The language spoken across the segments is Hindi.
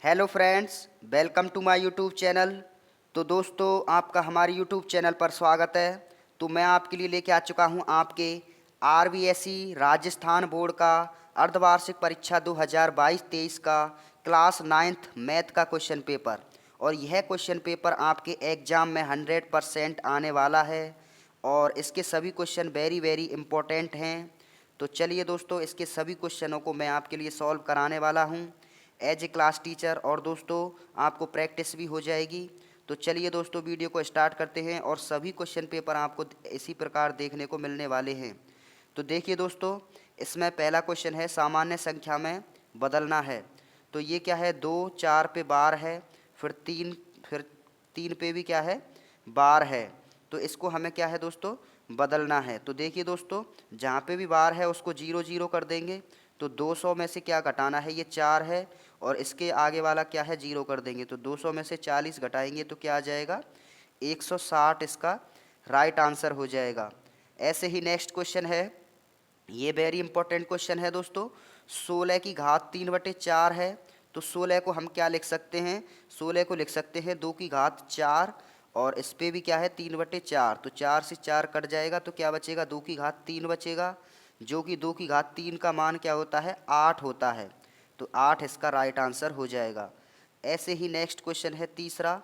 Hello friends, welcome to my YouTube channel. तो दोस्तों, आपका हमारे यूट्यूब चैनल पर स्वागत है। तो मैं आपके लिए लेके आ चुका हूं आपके आरबीएसई राजस्थान बोर्ड का अर्धवार्षिक परीक्षा 2022-23 का क्लास 9th मैथ का क्वेश्चन पेपर। और यह क्वेश्चन पेपर आपके एग्ज़ाम में 100% आने वाला है और इसके सभी क्वेश्चन वेरी वेरी इम्पोर्टेंट हैं। तो चलिए दोस्तों, इसके सभी क्वेश्चनों को मैं आपके लिए सॉल्व कराने वाला हूं एज ए क्लास टीचर, और दोस्तों आपको प्रैक्टिस भी हो जाएगी। तो चलिए दोस्तों, वीडियो को स्टार्ट करते हैं और सभी क्वेश्चन पेपर आपको इसी प्रकार देखने को मिलने वाले हैं। तो देखिए दोस्तों, इसमें पहला क्वेश्चन है सामान्य संख्या में बदलना है। तो ये क्या है, 2 4 पे बार है, फिर 3 पे भी क्या है, बार है। तो इसको हमें क्या है दोस्तों, बदलना है। तो देखिए दोस्तों, जहाँ पे भी बार है उसको 0 0 कर देंगे। तो 200 में से क्या घटाना है, ये 4 है, और इसके आगे वाला क्या है, 0 कर देंगे। तो 200 में से 40 घटाएंगे तो क्या आ जाएगा, 160 इसका राइट आंसर हो जाएगा। ऐसे ही नेक्स्ट क्वेश्चन है, ये वेरी इंपॉर्टेंट क्वेश्चन है दोस्तों। 16 की घात 3/4 है। तो 16 को हम क्या लिख सकते हैं, 16 को लिख सकते हैं 2 की घात 4, और इस पे भी क्या है 3/4। तो 4 से 4 कट जाएगा तो क्या बचेगा, 2 की घात 3 बचेगा, जो कि 2 की घात 3 का मान क्या होता है, 8 होता है। तो 8 इसका राइट आंसर हो जाएगा। ऐसे ही नेक्स्ट क्वेश्चन है तीसरा,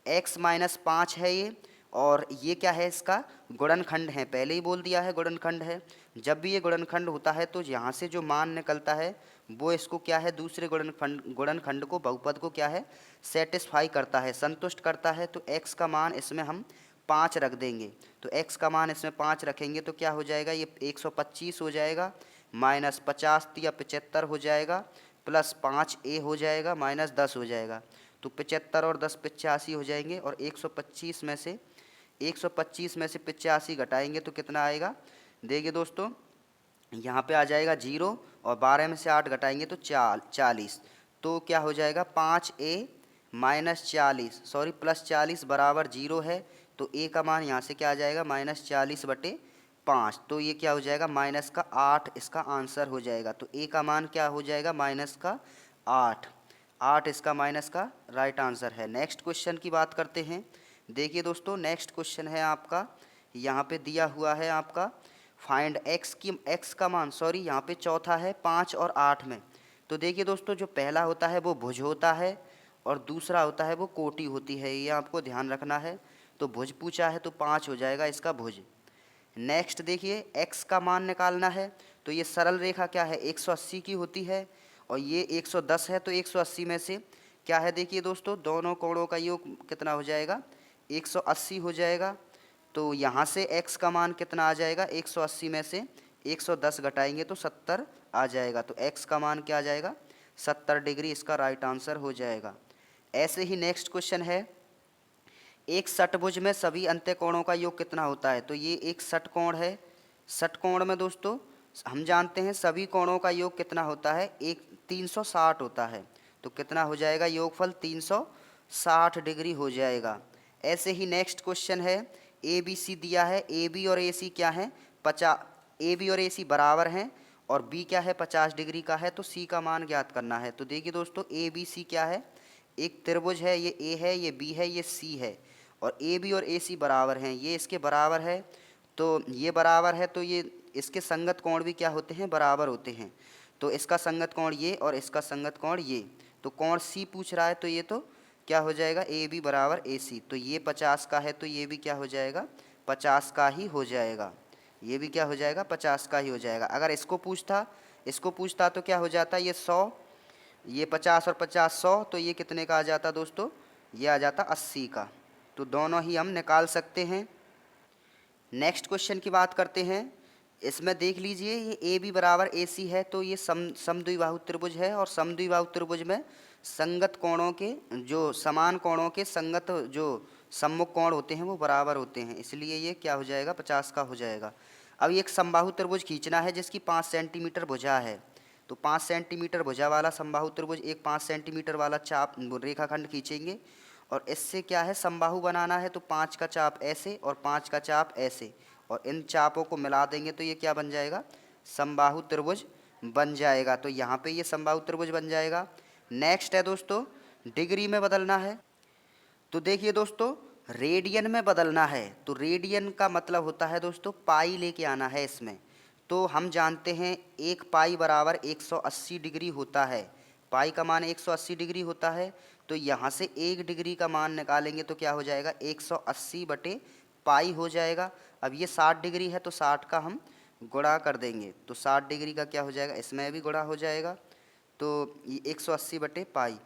x-5 है ये, और ये क्या है, इसका गुणनखंड है। पहले ही बोल दिया है गुणनखंड है। जब भी ये गुणनखंड होता है तो यहाँ से जो मान निकलता है वो इसको क्या है, दूसरे गुणनखंड को, बहुपद को क्या है, सेटिस्फाई करता है, संतुष्ट करता है। तो x का मान इसमें हम 5 रख देंगे। तो x का मान इसमें 5 रखेंगे तो क्या हो जाएगा, ये 125 हो जाएगा, माइनस 50 या 75 हो जाएगा, प्लस 5a हो जाएगा, माइनस 10 हो जाएगा। तो 75 और 10 85 हो जाएंगे, और 125 में से 85 घटाएंगे तो कितना आएगा, देखिए दोस्तों, यहाँ पे आ जाएगा 0, और 12 में से 8 घटाएंगे तो 40। तो क्या हो जाएगा, 5a माइनस 40, सॉरी प्लस 40 बराबर 0 है। तो a का मान यहाँ से क्या आ जाएगा, -40/5। तो ये क्या हो जाएगा, माइनस का 8 इसका आंसर हो जाएगा। तो a का मान क्या हो जाएगा, -8। 8 इसका माइनस का राइट आंसर है। नेक्स्ट क्वेश्चन की बात करते हैं। देखिए दोस्तों, नेक्स्ट क्वेश्चन है आपका, यहाँ पे दिया हुआ है आपका फाइंड x का मान, सॉरी यहाँ पे चौथा है 5 और 8 में। तो देखिए दोस्तों, जो पहला होता है वो भुज होता है, और दूसरा होता है वो कोटि होती है, ये आपको ध्यान रखना है। तो भुज पूछा है तो 5 हो जाएगा इसका भुज। नेक्स्ट देखिए, x का मान निकालना है। तो ये सरल रेखा क्या है, 180 की होती है, और ये 110 है। तो 180 में से क्या है, देखिए दोस्तों, दोनों कोणों का योग कितना हो जाएगा, 180 हो जाएगा। तो यहाँ से x का मान कितना आ जाएगा, 180 में से 110 घटाएंगे तो 70 आ जाएगा। तो x का मान क्या आ जाएगा, 70 डिग्री इसका राइट आंसर हो जाएगा। ऐसे ही नेक्स्ट क्वेश्चन है, एक षटभुज में सभी अंत्यकोणों का योग कितना होता है। तो ये एक षटकोण है। षटकोण में दोस्तों हम जानते हैं सभी कोणों का योग कितना होता है, 360 होता है। तो कितना हो जाएगा, योगफल 360 डिग्री हो जाएगा। ऐसे ही नेक्स्ट क्वेश्चन है, ए बी सी दिया है, ए बी और ए सी क्या है, 50, ए बी और ए सी बराबर हैं, और बी क्या है, 50 डिग्री का है। तो सी का मान ज्ञात करना है। तो देखिए दोस्तों, ए बी सी क्या है, एक त्रिभुज है, ये ए है, ये बी है, ये सी है, और ए बी और ए सी बराबर हैं, ये इसके बराबर है। तो ये बराबर है, तो ये इसके संगत कोण भी क्या होते हैं, बराबर होते हैं। तो इसका संगत कोण ये, और इसका संगत कोण ये। तो कोण सी पूछ रहा है, तो ये तो क्या हो जाएगा, ए बी बराबर ए सी। तो ये 50 का है, तो ये भी क्या हो जाएगा, 50 का ही हो जाएगा। ये भी क्या हो जाएगा, 50 का ही हो जाएगा। अगर इसको पूछता तो क्या हो जाता, ये 100, ये 50 और 50 100, तो ये कितने का आ जाता दोस्तों, ये आ जाता 80 का। तो दोनों ही हम निकाल सकते हैं। नेक्स्ट क्वेश्चन की बात करते हैं। इसमें देख लीजिए, ये ए बी बराबर ए सी है, तो ये समद्विबाहु त्रिभुज है, और समद्विबाहु त्रिभुज में संगत कोणों के, जो समान कोणों के संगत जो सम्मुख कोण होते हैं वो बराबर होते हैं, इसलिए ये क्या हो जाएगा, 50 का हो जाएगा। अब एक समबाहु त्रिभुज खींचना है जिसकी 5 सेंटीमीटर भुजा है। तो 5 सेंटीमीटर भुजा वाला समबाहु त्रिभुज, एक 5 सेंटीमीटर वाला चाप रेखाखंड खींचेंगे, और इससे क्या है, समबाहु बनाना है। तो 5 का चाप ऐसे और 5 का चाप ऐसे, और इन चापों को मिला देंगे तो ये क्या बन जाएगा, समबाहु त्रिभुज बन जाएगा। तो यहाँ पे ये समबाहु त्रिभुज बन जाएगा। नेक्स्ट है दोस्तों, डिग्री में बदलना है। तो देखिए दोस्तों, रेडियन में बदलना है तो रेडियन का मतलब होता है दोस्तों पाई लेके आना है इसमें। तो हम जानते हैं एक पाई बराबर 180 डिग्री होता है। पाई का मान 180 डिग्री होता है। तो यहाँ से 1 डिग्री का मान निकालेंगे तो क्या हो जाएगा, 180 बटे पाई हो जाएगा। अब ये 60 डिग्री है तो 60 का हम गुणा कर देंगे तो 60 डिग्री का क्या हो जाएगा, इसमें भी गुणा हो जाएगा। तो ये 180 बटे पाई,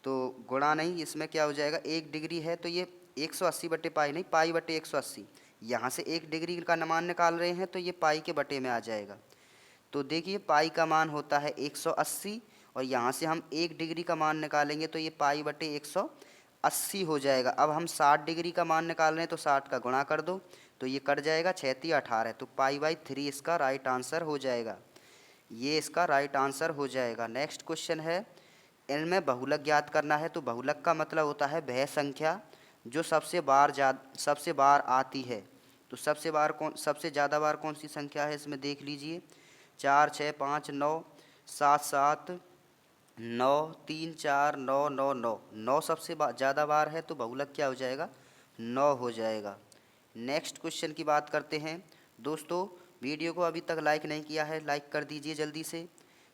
तो गुणा नहीं, इसमें क्या हो जाएगा, 1 डिग्री है तो ये 180 बटे पाई नहीं, पाई बटे 180। यहाँ से 1 डिग्री का मान निकाल रहे हैं तो ये पाई के बटे में आ जाएगा। तो देखिए पाई का मान होता है 180 और यहाँ से हम 1 डिग्री का मान निकालेंगे तो ये पाई बटे 180 हो जाएगा। अब हम 60 डिग्री का मान निकाल रहे हैं तो 60 का गुणा कर दो तो ये कट जाएगा, 6 18, तो पाई/3 इसका राइट आंसर हो जाएगा। ये इसका राइट आंसर हो जाएगा। नेक्स्ट क्वेश्चन है, इनमें बहुलक ज्ञात करना है। तो बहुलक का मतलब होता है वह संख्या जो सबसे बार आती है। तो सबसे ज़्यादा बार कौन सी संख्या है इसमें देख लीजिए, 4 6 5 9 7 7 9 3 4 9 9 9 9 सबसे ज़्यादा बार है तो बहुलक क्या हो जाएगा, 9 हो जाएगा। नेक्स्ट क्वेश्चन की बात करते हैं। दोस्तों वीडियो को अभी तक लाइक नहीं किया है, लाइक कर दीजिए जल्दी से।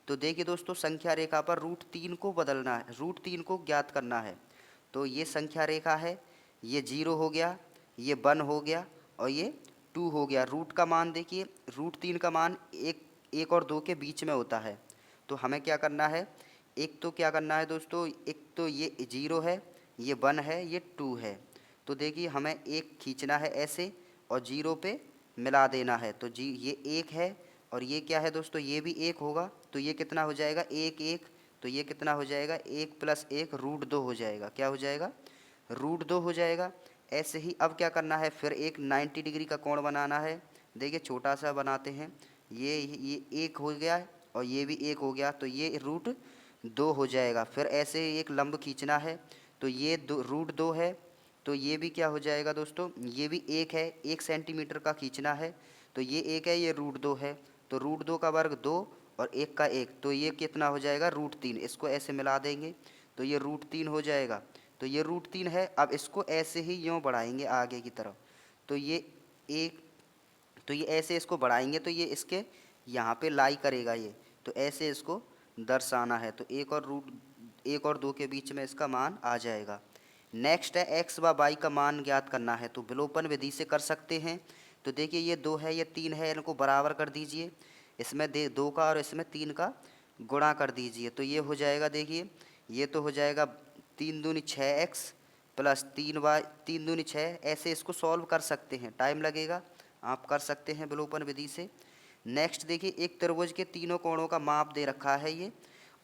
तो देखिए दोस्तों, संख्या रेखा पर √3 को बदलना है, √3 को ज्ञात करना है। तो ये संख्या रेखा है, ये 0 हो गया, ये 1 हो गया और ये 2 हो गया। रूट का मान देखिए, √3 का मान 1 और 2 के बीच में होता है। तो हमें क्या करना है, एक तो क्या करना है दोस्तों, एक तो ये 0 है, ये 1 है, ये 2 है। तो देखिए हमें एक खींचना है ऐसे और 0 पे मिला देना है। तो ये 1 है और ये क्या है दोस्तों, ये भी 1 होगा। तो ये कितना हो जाएगा, 1 1, तो ये कितना हो जाएगा, 1 + 1 √2 हो जाएगा। क्या हो जाएगा, √2 हो जाएगा। ऐसे ही अब क्या करना है, फिर एक 90 डिग्री का कोण बनाना है। देखिए छोटा सा बनाते हैं, ये 1 हो गया और ये भी 1 हो गया, तो ये √2 हो जाएगा। फिर ऐसे एक लंब खींचना है, तो ये √2 है, तो ये भी क्या हो जाएगा दोस्तों, ये भी 1 है, 1 सेंटीमीटर का खींचना है। तो ये 1 है, ये √2 है, तो √2 का वर्ग 2 और 1 का 1, तो ये कितना हो जाएगा, √3। इसको ऐसे मिला देंगे तो ये √3 हो जाएगा। तो ये √3 है। अब इसको ऐसे ही यूँ बढ़ाएंगे आगे की तरफ, तो ये एक, तो ये ऐसे इसको बढ़ाएंगे तो ये इसके यहाँ पे लाई करेगा ये, तो ऐसे इसको दर्शाना है। तो 1 और 2 के बीच में इसका मान आ जाएगा। नेक्स्ट है x व y का मान ज्ञात करना है। तो विलोपन विधि से कर सकते हैं। तो देखिए ये 2 है, ये 3 है, इनको बराबर कर दीजिए। इसमें 2 का और इसमें 3 का गुणा कर दीजिए तो ये हो जाएगा, देखिए ये तो हो जाएगा 3 दूनी 6x + 3y, 3 दूनी 6। ऐसे इसको सॉल्व कर सकते हैं, टाइम लगेगा, आप कर सकते हैं विलोपन विधि से। नेक्स्ट देखिए, एक त्रिभुज के तीनों कोणों का माप दे रखा है ये,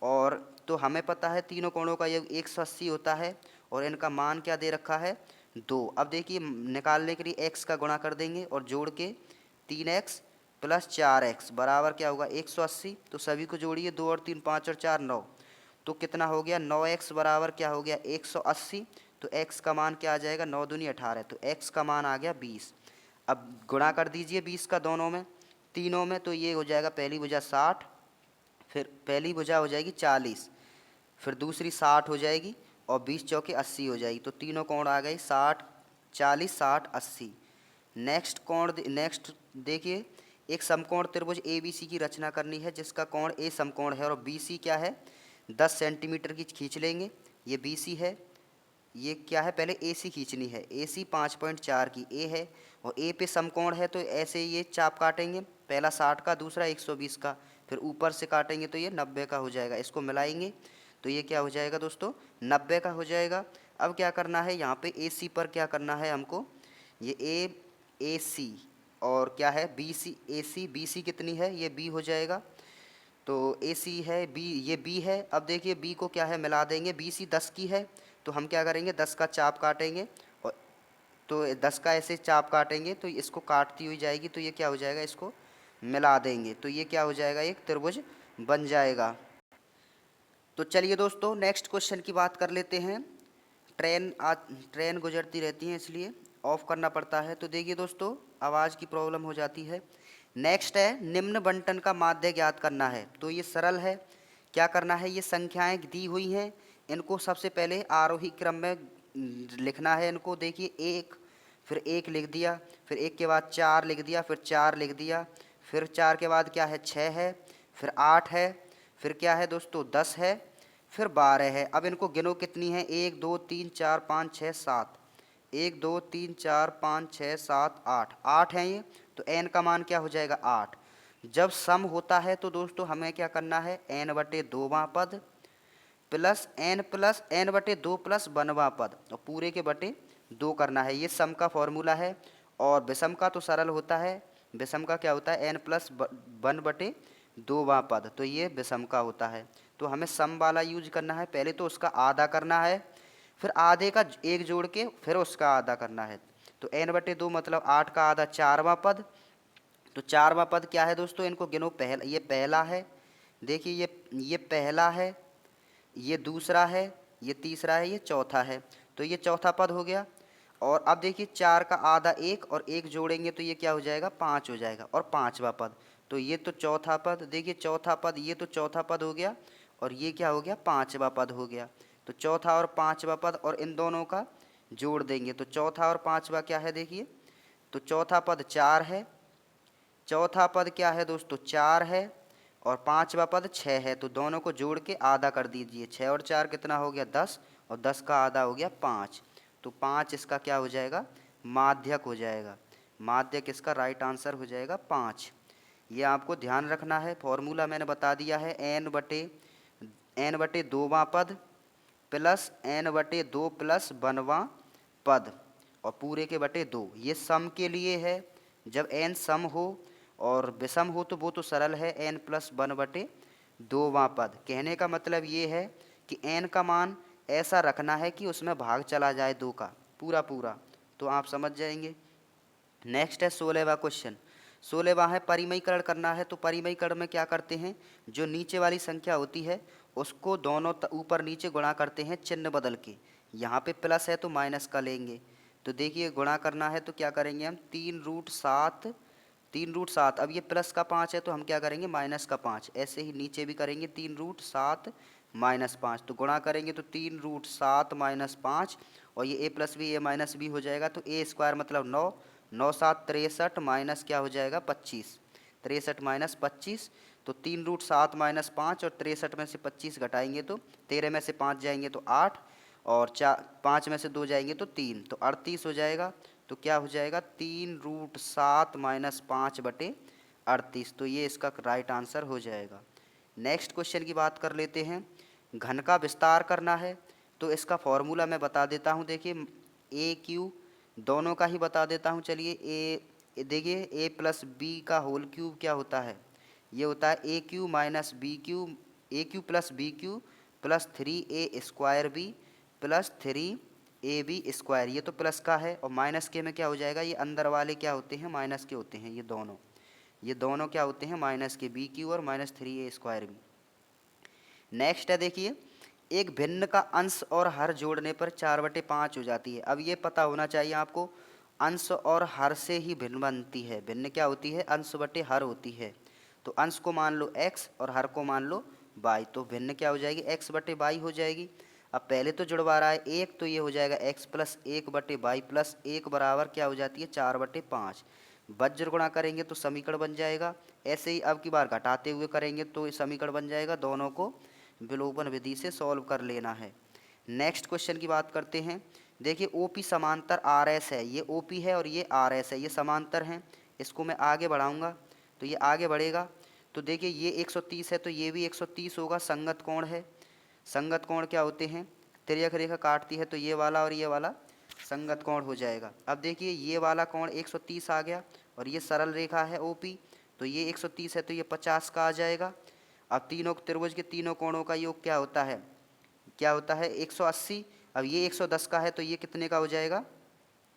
और तो हमें पता है तीनों कोणों का योग 180 होता है और इनका मान क्या दे रखा है, 2। अब देखिए निकालने के लिए x का गुणा कर देंगे और जोड़ के 3x + 4x बराबर क्या होगा, 180। तो सभी को जोड़िए, 2 और 3 5 और 4 9, तो कितना हो गया, 9x बराबर क्या हो गया, 180। तो x का मान क्या आ जाएगा, 9 दूनी 18, तो x का मान आ गया 20। अब गुणा कर दीजिए 20 का दोनों में, तीनों में, तो ये हो जाएगा पहली भुजा 60, फिर पहली भुजा हो जाएगी 40, फिर दूसरी 60 हो जाएगी और 20 चौके 80 हो जाएगी। तो तीनों कोण आ गए 60 40 60 80। नेक्स्ट देखिए, एक समकोण त्रिभुज ABC की रचना करनी है जिसका कोण A समकोण है और BC क्या है, 10 सेंटीमीटर की खींच लेंगे। ये BC है, ये क्या है, पहले AC खींचनी है। AC 5.4 की A है और A पे समकोण है, तो ऐसे ये चाप काटेंगे, पहला 60 का, दूसरा 120 का, फिर ऊपर से काटेंगे तो ये 90 का हो जाएगा। इसको मिलाएंगे तो ये क्या हो जाएगा दोस्तों, 90 का हो जाएगा। अब क्या करना है, यहाँ पे AC पर क्या करना है हमको, ये AC और क्या है BC, AC BC कितनी है, ये B हो जाएगा। तो AC है B, ये B है। अब देखिए B को क्या है, मिला देंगे। BC 10 की है तो हम क्या करेंगे, 10 का चाप काटेंगे और तो 10 का ऐसे चाप काटेंगे तो इसको काटती हुई जाएगी, तो ये क्या हो जाएगा, इसको मिला देंगे तो ये क्या हो जाएगा, एक त्रिभुज बन जाएगा। तो चलिए दोस्तों नेक्स्ट क्वेश्चन की बात कर लेते हैं। ट्रेन गुजरती रहती है इसलिए ऑफ करना पड़ता है। तो देखिए दोस्तों, आवाज़ की प्रॉब्लम हो जाती है। नेक्स्ट है, निम्न बंटन का माध्य ज्ञात करना है। तो ये सरल है, क्या करना है, ये संख्याएं दी हुई हैं, इनको सबसे पहले आरोही क्रम में लिखना है इनको। देखिए एक, फिर एक लिख दिया, फिर एक के बाद चार लिख दिया, फिर चार लिख दिया, फिर चार के बाद क्या है, छः है, फिर आठ है, फिर क्या है दोस्तों, 10 है, फिर 12 है। अब इनको गिनो कितनी है, 1 2 3 4 5 6 7, 1 2 3 4 5 6 7 8, 8 है ये। तो n का मान क्या हो जाएगा, 8। जब सम होता है तो दोस्तों हमें क्या करना है, n बटे 2वां पद प्लस n बटे 2 प्लस 1वां पद और पूरे के बटे 2 करना है। ये सम का फॉर्मूला है। और विषम का तो सरल होता है, विषम का क्या होता है, n प्लस 1 बटे 2वां पद, तो ये विषम का होता है। तो हमें सम वाला यूज करना है, पहले तो उसका आधा करना है, फिर आधे का एक जोड़ के फिर उसका आधा करना है। तो n बटे 2 मतलब 8 का आधा 4वां पद। तो 4वां पद क्या है दोस्तों, इनको गिनो। पहला, ये पहला है, देखिए ये पहला है, ये दूसरा है, ये तीसरा है, ये चौथा है। तो ये चौथा पद हो गया। और अब देखिए 4 का आधा 1 और 1 जोड़ेंगे तो ये क्या हो जाएगा, 5 हो जाएगा। और 5वां पद, तो ये तो चौथा पद, देखिए चौथा पद, ये तो चौथा पद हो गया और ये क्या हो गया, 5वां पद हो गया। तो चौथा और 5वां पद और इन दोनों का जोड़ देंगे तो चौथा और 5वां क्या है, देखिए तो चौथा पद 4 है, चौथा पद क्या है दोस्तों, 4 है, और 5वां पद 6 है। तो दोनों को जोड़ के आधा कर दीजिए, 6 और 4 कितना हो गया, 10, और 10 का आधा हो गया 5। तो 5 इसका क्या हो जाएगा, माध्यक हो जाएगा। माध्यक इसका राइट आंसर हो जाएगा 5। ये आपको ध्यान रखना है। फॉर्मूला मैंने बता दिया है, n बटे 2वां पद प्लस n बटे 2 प्लस 1वां पद और पूरे के बटे 2। ये सम के लिए है। जब n सम हो और विषम हो तो वो तो सरल है, n प्लस 1 बटे 2वां पद। कहने का मतलब ये है कि n का मान ऐसा रखना है कि उसमें भाग चला जाए 2 का पूरा पूरा, तो आप समझ जाएंगे। नेक्स्ट है 16वां क्वेश्चन। 16वां है परिमयीकरण करना है। तो परिमयीकरण में क्या करते हैं, जो नीचे वाली संख्या होती है उसको दोनों ऊपर नीचे गुणा करते हैं चिन्ह बदल के। यहाँ पे प्लस है तो माइनस का लेंगे। तो देखिए गुणा करना है तो क्या करेंगे हम, 3√7 अब ये प्लस का 5 है तो हम क्या करेंगे, माइनस का 5। ऐसे ही नीचे भी करेंगे 3√7 माइनस 5। तो गुणा करेंगे तो 3√7 माइनस 5 और ये a plus b a minus b हो जाएगा। तो a स्क्वायर मतलब 9, 9 7 63 माइनस क्या हो जाएगा 25, 63 माइनस 25। तो 3√7 माइनस 5 और 63 में से 25 घटाएंगे तो 13 में से 5 जाएंगे तो 8 और 5 में से 2 जाएंगे तो 3, तो 38 हो जाएगा। तो क्या हो जाएगा, 3√7 माइनस 5 बटे 38। तो ये इसका राइट आंसर हो जाएगा। नेक्स्ट क्वेश्चन की बात कर लेते हैं। घन का विस्तार करना है तो इसका फॉर्मूला मैं बता देता हूँ। देखिए ए क्यू दोनों का ही बता देता हूँ। चलिए ए, देखिए ए प्लस बी का होल क्यूब क्या होता है, ये होता है A cube minus B cube, A cube plus B cube plus 3a square B plus 3ab square. ये तो प्लस का है और माइनस के में क्या हो जाएगा, ये अंदर वाले क्या होते हैं, माइनस के होते हैं। ये दोनों क्या होते हैं, माइनस के, बी क्यू और minus 3a square b. Next है देखिए, एक भिन्न का अंश और हर जोड़ने पर 4/5 हो जाती है। अब ये पता होना चाहिए आपको, अंश और हर से ही भिन्न बनती है। भिन्न क्या होती है, अंश बटे हर होती है। तो अंश को मान लो x और हर को मान लो y, तो भिन्न क्या हो जाएगी, x बटे y हो जाएगी। अब पहले तो जुड़वा रहा है 1, तो ये हो जाएगा x प्लस 1 बटे वाई प्लस 1 बराबर क्या हो जाती है 4/5। वज्र गुणा करेंगे तो समीकरण बन जाएगा। ऐसे ही अब की बार घटाते हुए करेंगे तो ये समीकरण बन जाएगा। दोनों को विलोपन विधि से सॉल्व कर लेना है। नेक्स्ट क्वेश्चन की बात करते हैं। देखिए OP समांतर RS है, ये OP है और ये RS है, ये समांतर हैं। इसको मैं आगे बढ़ाऊंगा तो ये आगे बढ़ेगा। तो देखिए ये 130 है तो ये भी 130 होगा। संगत कोण है, संगत कोण क्या होते हैं, तिर्यक रेखा काटती है तो ये वाला और ये वाला संगत कोण हो जाएगा। अब देखिए ये वाला कोण 130 आ गया और ये सरल रेखा है OP, तो ये 130 है तो ये 50 का आ जाएगा। अब तीनों त्रिभुज के तीनों कोणों का योग क्या होता है, क्या होता है 180। अब ये 110 का है तो ये कितने का हो जाएगा,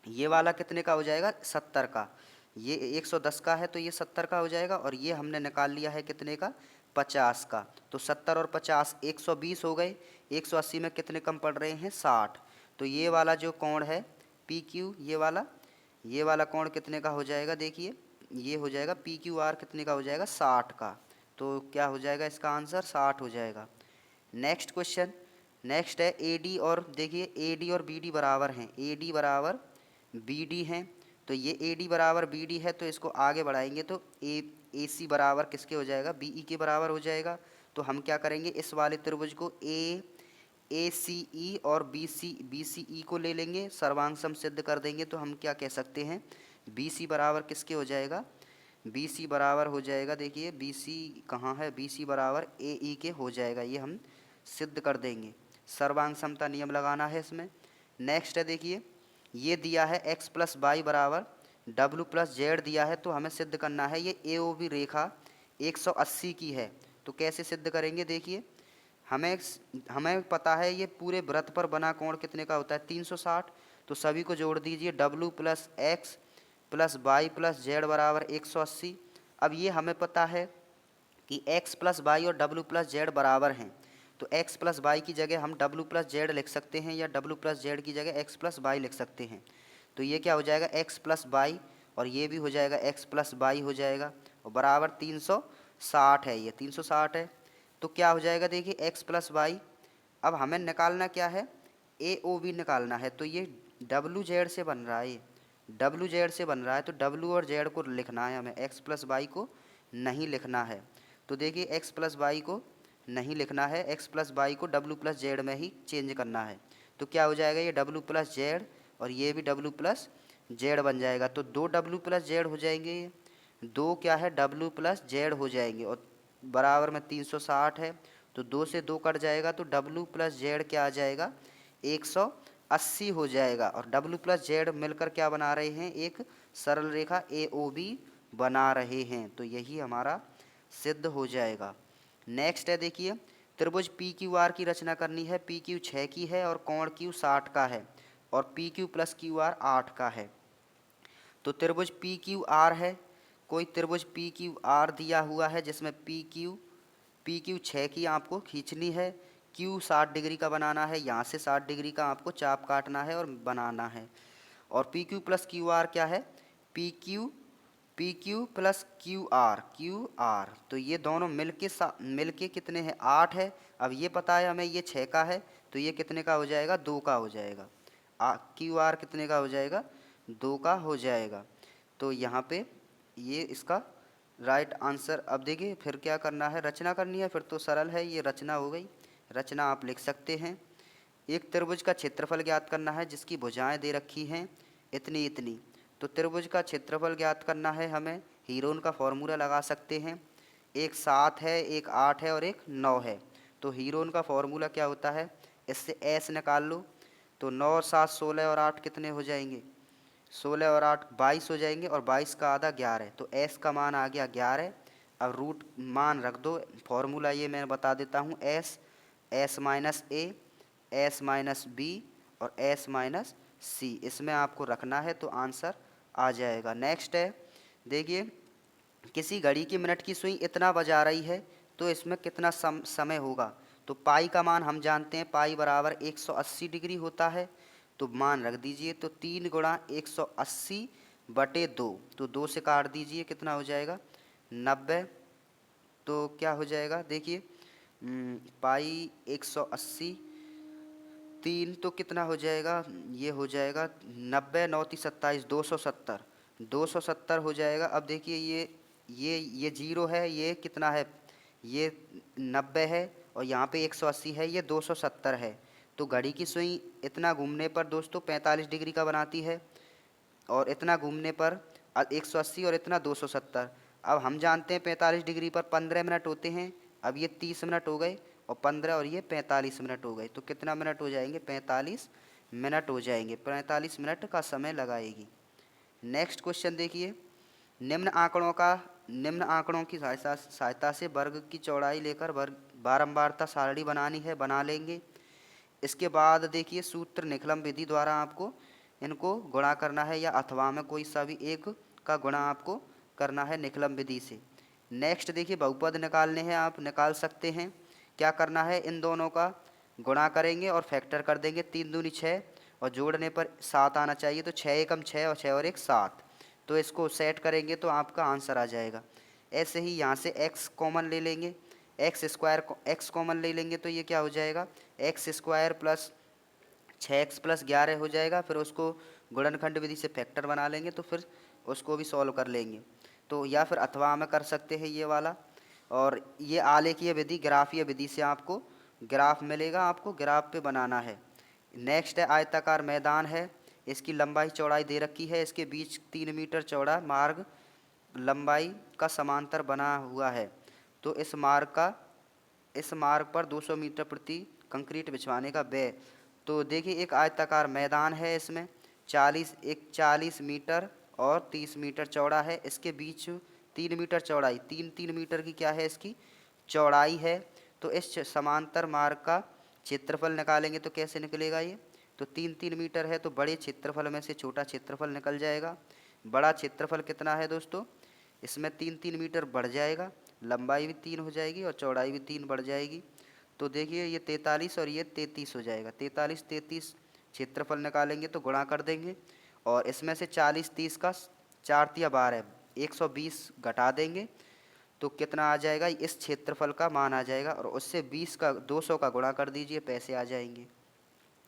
ये वाला कितने का हो जाएगा 70 का। ये 110 का है तो ये 70 का हो जाएगा और ये हमने निकाल लिया है कितने का 50 का। तो 70 और 50 120 हो गए। 180 में कितने कम पड़ रहे हैं 60। तो ये वाला जो कोण है PQ, ये वाला कोण कितने का हो जाएगा, देखिए ये हो जाएगा PQR कितने का हो जाएगा 60 का। तो क्या हो जाएगा इसका आंसर 60 हो जाएगा। नेक्स्ट क्वेश्चन, नेक्स्ट है ए डी, और देखिए ए डी और बी डी बराबर हैं, ए डी बराबर बी डी हैं। तो ये ए डी बराबर बी डी है, तो इसको आगे बढ़ाएंगे तो ए सी बराबर किसके हो जाएगा, बी ई के बराबर हो जाएगा। तो हम क्या करेंगे, इस वाले त्रिभुज को ए सी ई और बी सी ई को ले लेंगे, सर्वांग सम सिद्ध कर देंगे। तो हम क्या कह सकते हैं, बी सी बराबर किसके हो जाएगा, बी सी बराबर हो जाएगा, देखिए बी सी कहाँ है, बी सी बराबर ए ई के हो जाएगा। ये हम सिद्ध कर देंगे, सर्वांग समता नियम लगाना है इसमें। नेक्स्ट है देखिए, ये दिया है x प्लस वाई बराबर w प्लस जेड दिया है, तो हमें सिद्ध करना है ये ए ओ बी रेखा 180 की है। तो कैसे सिद्ध करेंगे, देखिए हमें पता है ये पूरे वृत्त पर बना कोण कितने का होता है, 360। तो सभी को जोड़ दीजिए, w plus x plus y plus z बराबर 180। अब ये हमें पता है कि x प्लस वाई और w प्लस जेड बराबर हैं, तो x प्लस वाई की जगह हम w प्लस जेड लिख सकते हैं, या w प्लस जेड की जगह x प्लस वाई लिख सकते हैं। तो ये क्या हो जाएगा, x प्लस वाई, और ये भी हो जाएगा x प्लस वाई हो जाएगा, और बराबर 360 है, ये 360 है। तो क्या हो जाएगा, देखिए x प्लस वाई। अब हमें निकालना क्या है, ए ओ बी निकालना है। तो ये डब्लू जेड से बन रहा है, ये डब्लू जेड से बन रहा है, तो डब्लू और जेड को लिखना है हमें, एक्स प्लस वाई को नहीं लिखना है। तो देखिए एक्स प्लस वाई को नहीं लिखना है, एक्स प्लस वाई को डब्लू प्लस जेड में ही चेंज करना है। तो क्या हो जाएगा, ये डब्लू प्लस जेड और ये भी डब्लू प्लस जेड बन जाएगा। तो 2 डब्लू प्लस जेड हो जाएंगे, ये 2 क्या है, डब्लू प्लस जेड हो जाएंगे, और बराबर में 360 है। तो 2 से 2 कट जाएगा, तो डब्लू प्लस जेड क्या आ जाएगा, 180 हो जाएगा। और डब्लू प्लस जेड मिलकर क्या बना रहे हैं, एक सरल रेखा ए ओ बी बना रहे हैं। तो यही हमारा सिद्ध हो जाएगा। नेक्स्ट है देखिए, त्रिभुज पी क्यू आर की रचना करनी है। पी क्यू 6 की है और कोण क्यू 60 का है, और P Q plus Q R 8 का है। तो त्रिभुज पी क्यू आर है, कोई त्रिभुज पी क्यू आर दिया हुआ है जिसमें पी क्यू 6 की आपको खींचनी है, क्यू 60 डिग्री का बनाना है, यहाँ से 60 डिग्री का आपको चाप काटना है और बनाना है। और P Q plus Q R क्या है, P Q plus Q R, तो ये दोनों मिलके कितने हैं, 8 है। अब ये पता है हमें ये 6 का है, तो ये कितने का हो जाएगा, 2 का हो जाएगा। क्यू आर कितने का हो जाएगा, 2 का हो जाएगा। तो यहाँ पे ये इसका राइट आंसर। अब देखिए फिर क्या करना है, रचना करनी है, फिर तो सरल है, ये रचना हो गई। रचना आप लिख सकते हैं, एक त्रिभुज का क्षेत्रफल ज्ञात करना है जिसकी भुजाएं दे रखी हैं इतनी इतनी। तो त्रिभुज का क्षेत्रफल ज्ञात करना है हमें, हीरोन का फॉर्मूला लगा सकते हैं। एक 7 है, एक 8 है और एक 9 है। तो हीरोन का फॉर्मूला क्या होता है, इससे एस निकाल लो। तो 9 और 7 16 और 8 कितने हो जाएंगे, 16 और 8 22 हो जाएंगे, और 22 का आधा 11। तो एस का मान आ गया 11। अब रूट मान रख दो, फॉर्मूला ये मैं बता देता हूँ, एस माइनस ए, एस माइनस बी और एस माइनस सी, इसमें आपको रखना है, तो आंसर आ जाएगा। नेक्स्ट है देखिए, किसी घड़ी की मिनट की सुई इतना बजा रही है, तो इसमें कितना समय होगा। तो पाई का मान हम जानते हैं, पाई बराबर 180 डिग्री होता है। तो मान रख दीजिए, तो 3 गुणा 180 बटे 2, तो 2 से काट दीजिए, कितना हो जाएगा, 90। तो क्या हो जाएगा, देखिए पाई 180 3, तो कितना हो जाएगा, ये हो जाएगा 90 9 3 27, 270 हो जाएगा। अब देखिए ये 0 है, ये कितना है, ये 90 है, और यहाँ पे 180 है, ये 270 है। तो घड़ी की सुई इतना घूमने पर दोस्तों 45 डिग्री का बनाती है, और इतना घूमने पर 180 और इतना 270। अब हम जानते हैं 45 डिग्री पर 15 मिनट होते हैं। अब ये 30 मिनट हो गए, और 15 और ये 45 मिनट हो गए। तो कितना मिनट हो जाएंगे, 45 मिनट हो जाएंगे, 45 मिनट का समय लगाएगी। नेक्स्ट क्वेश्चन देखिए, निम्न आंकड़ों की सहायता से वर्ग की चौड़ाई लेकर बारंबारता सारणी बनानी है, बना लेंगे। इसके बाद देखिए, सूत्र निकलम विधि द्वारा आपको इनको गुणा करना है, या अथवा में कोई सा भी एक का गुणा आपको करना है निकलम विधि से। नेक्स्ट देखिए, बहुपद निकालने हैं, आप निकाल सकते हैं। क्या करना है, इन दोनों का गुणा करेंगे और फैक्टर कर देंगे, 3 दूनी 6, और जोड़ने पर 7 आना चाहिए। तो 6 एकम 6 और 6 और 1 7। तो इसको सेट करेंगे तो आपका आंसर आ जाएगा। ऐसे ही यहाँ से x कॉमन ले लेंगे, एक्स स्क्वायर एक्स कॉमन ले लेंगे तो ये क्या हो जाएगा, x square plus 6x plus 11 हो जाएगा। फिर उसको गुणनखंड विधि से फैक्टर बना लेंगे तो फिर उसको भी सॉल्व कर लेंगे। तो या फिर अथवा में कर सकते हैं ये वाला। और ये आलेखीय विधि ग्राफीय विधि से आपको ग्राफ मिलेगा, आपको ग्राफ पे बनाना है। नेक्स्ट है आयताकार मैदान है, इसकी लंबाई चौड़ाई दे रखी है, इसके बीच 3 मीटर चौड़ा मार्ग लंबाई का समांतर बना हुआ है। तो इस मार्ग पर 200 मीटर प्रति कंक्रीट बिछवाने का व्यय। तो देखिए एक आयताकार मैदान है, इसमें 40 मीटर और 30 मीटर चौड़ा है, इसके बीच 3 मीटर चौड़ाई, 3 मीटर की क्या है इसकी चौड़ाई है। तो इस समांतर मार्ग का क्षेत्रफल निकालेंगे तो कैसे निकलेगा ये, तो 3 मीटर है तो बड़े क्षेत्रफल में से छोटा क्षेत्रफल निकल जाएगा। बड़ा क्षेत्रफल कितना है दोस्तों, इसमें 3 मीटर बढ़ जाएगा, लंबाई भी 3 हो जाएगी और चौड़ाई भी 3 बढ़ जाएगी। तो देखिए ये 43 और ये 33 हो जाएगा। 33 क्षेत्रफल निकालेंगे तो गुणा कर देंगे और इसमें से 40 का 4 तिया 12 120 घटा देंगे तो कितना आ जाएगा, इस क्षेत्रफल का मान आ जाएगा। और उससे 200 का गुणा कर दीजिए, पैसे आ जाएंगे।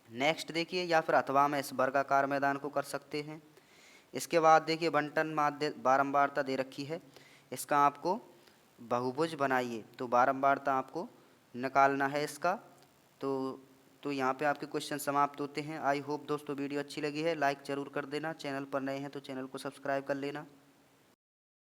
नेक्स्ट देखिए, या फिर अथवा में इस वर्गाकार मैदान को कर सकते हैं। इसके बाद देखिए बंटन माध्य बारंबारता दे रखी है, इसका आपको बहुभुज बनाइए। तो बारंबारता आपको निकालना है इसका। तो यहाँ पे आपके क्वेश्चन समाप्त होते हैं। आई होप दोस्तों वीडियो अच्छी लगी है, लाइक ज़रूर कर देना। चैनल पर नए हैं तो चैनल को सब्सक्राइब कर लेना।